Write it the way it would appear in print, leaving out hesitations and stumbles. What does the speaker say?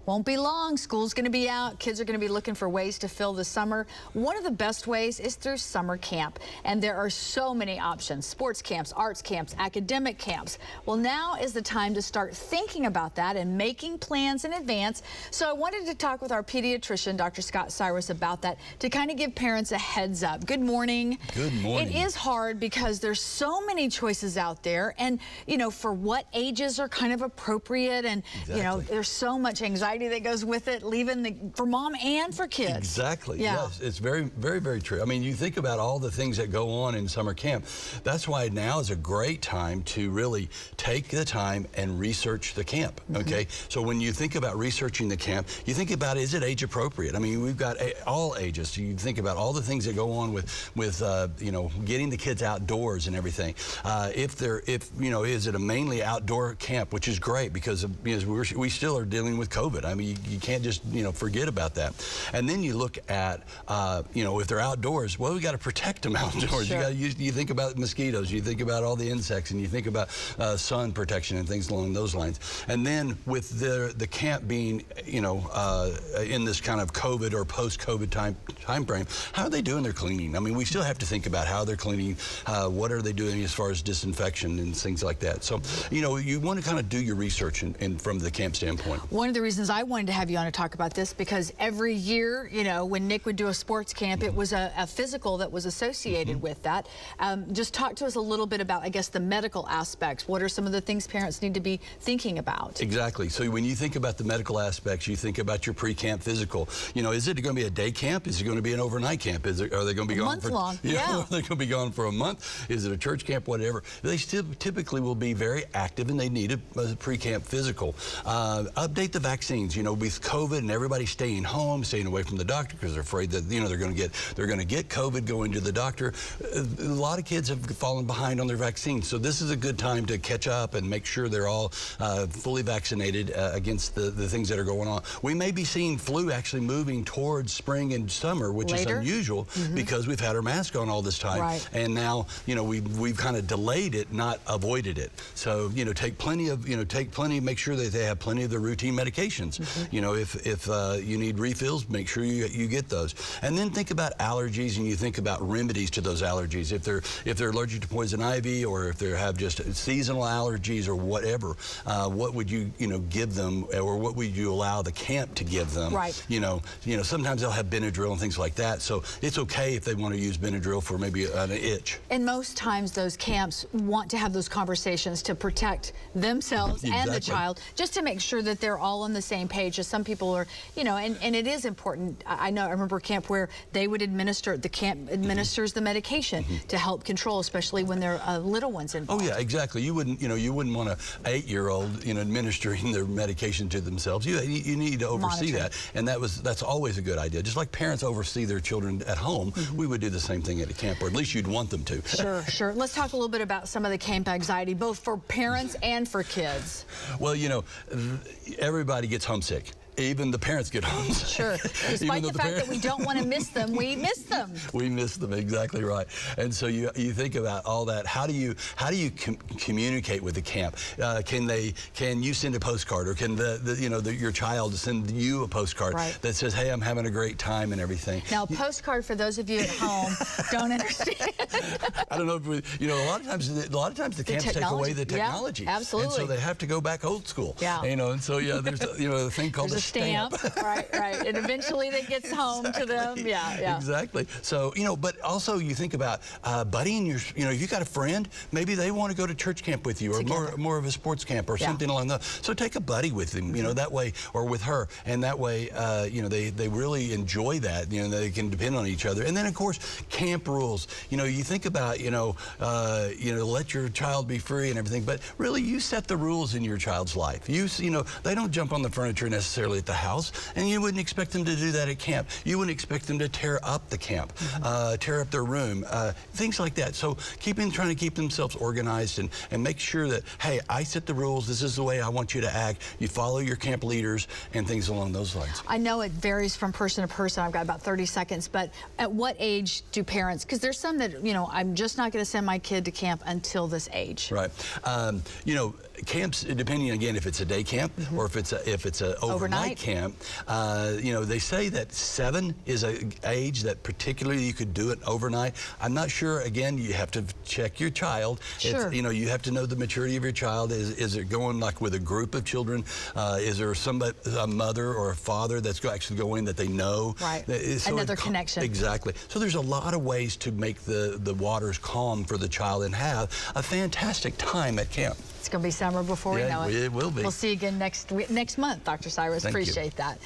Won't be long. School's going to be out. Kids are going to be looking for ways to fill the summer. One of the best ways is through summer camp. And there are so many options. Sports camps, arts camps, academic camps. Well, now is the time to start thinking about that and making plans in advance. So I wanted to talk with our pediatrician, Dr. Scott Cyrus, about that to kind of give parents a heads up. Good morning. Good morning. It is hard because there's so many choices out there. And, you know, for what ages are kind of appropriate. And, you know, there's so much anxiety that goes with it, for mom and for kids. Exactly. Yeah. Yes, it's very, very, very true. I mean, you think about all the things that go on in summer camp. That's why now is a great time to really take the time and research the camp. Okay. So when you think about researching the camp, you think about, is it age appropriate? I mean, we've got all ages. So you think about all the things that go on with you know, getting the kids outdoors and everything. If you know, is it a mainly outdoor camp, which is great because we still are dealing with COVID. I mean, you can't just, you know, forget about that. And then you look at, you know, if they're outdoors, well, we got to protect them outdoors. Sure. You think about mosquitoes, you think about all the insects, and you think about sun protection and things along those lines. And then with the camp being, you know, in this kind of COVID or post-COVID time frame, how are they doing their cleaning? I mean, we still have to think about how they're cleaning, what are they doing as far as disinfection and things like that. So, you know, you want to kind of do your research from the camp standpoint. One of the reasons I wanted to have you on to talk about this, because every year, you know, when Nick would do a sports camp, it was a physical that was associated with that. Just talk to us a little bit about, I guess, the medical aspects. What are some of the things parents need to be thinking about? Exactly. So when you think about the medical aspects, you think about your pre-camp physical. You know, is it going to be a day camp? Is it going to be an overnight camp? Are they going to be gone for a month long? Yeah. Are they going to be gone for a month? Is it a church camp? Whatever. They still typically will be very active, and they need a pre-camp physical. Update the vaccines. You know, with COVID and everybody staying home, staying away from the doctor because they're afraid that, you know, they're going to get COVID going to the doctor. A lot of kids have fallen behind on their vaccines, so this is a good time to catch up and make sure they're all fully vaccinated against the things that are going on. We may be seeing flu actually moving towards spring and summer, which is unusual because we've had our mask on all this time, and now, you know, we've kind of delayed it, not avoided it. So, you know, make sure that they have plenty of the routine medications. You know, if you need refills, make sure you get those. And then think about allergies, and you think about remedies to those allergies. If they're allergic to poison ivy, or if they have just seasonal allergies or whatever, what would you give them, or what would you allow the camp to give them? You know, sometimes they'll have Benadryl and things like that. So it's okay if they want to use Benadryl for maybe an itch. And most times those camps want to have those conversations to protect themselves and the child, just to make sure that they're all on the same page. As some people are, you know, and it is important. I remember a camp where they would the camp administers the medication to help control, especially when there are little ones involved. Oh yeah, exactly. You wouldn't want an 8-year-old, you know, administering their medication to themselves. You need to oversee that, and that's always a good idea. Just like parents oversee their children at home, we would do the same thing at a camp, or at least you'd want them to. Sure, sure. Let's talk a little bit about some of the camp anxiety, both for parents and for kids. Well, you know, everybody gets homesick. Even the parents get homesick. Sure. Despite the fact that we don't want to miss them, we miss them. We miss them, exactly right. And so you think about all that. How do you communicate with the camp? Can you send a postcard, or can your child send you a postcard that says, "Hey, I'm having a great time" and everything? Now, postcard, for those of you at home don't understand. I don't know if you know, a lot of times the camps take away the technology. Yeah, absolutely. And so they have to go back old school. Yeah. You know, and so there's a thing called a stamp. right, and eventually it gets home to them. Yeah. Exactly. So, you know, but also you think about buddying you know, if you got a friend, maybe they want to go to church camp with you, or more of a sports camp or something along those. So take a buddy with them, you know, that way, or with her, and that way, you know, they really enjoy that. You know, they can depend on each other. And then of course, camp rules. You know, you think about, let your child be free and everything, but really you set the rules in your child's life. You know, they don't jump on the furniture necessarily at the house, and you wouldn't expect them to do that at camp. You wouldn't expect them to tear up the camp, tear up their room, things like that. So trying to keep themselves organized and make sure that, hey, I set the rules, this is the way I want you to act, you follow your camp leaders, and things along those lines. I know it varies from person to person. I've got about 30 seconds, but at what age do parents, because there's some that, you know, I'm just not going to send my kid to camp until this age. Right. You know, camps, depending again if it's a day camp or if it's a overnight camp, you know, they say that 7 is an age that particularly you could do it overnight. I'm not sure. Again, you have to check your child. Sure. You know, you have to know the maturity of your child. Is it going like with a group of children? Is there somebody, a mother or a father that's actually going that they know? Right. So another connection. Exactly. So there's a lot of ways to make the waters calm for the child and have a fantastic time at camp. It's going to be summer before we know it. It will be. We'll see you again next month, Dr. Cyrus. Thank you. Appreciate that.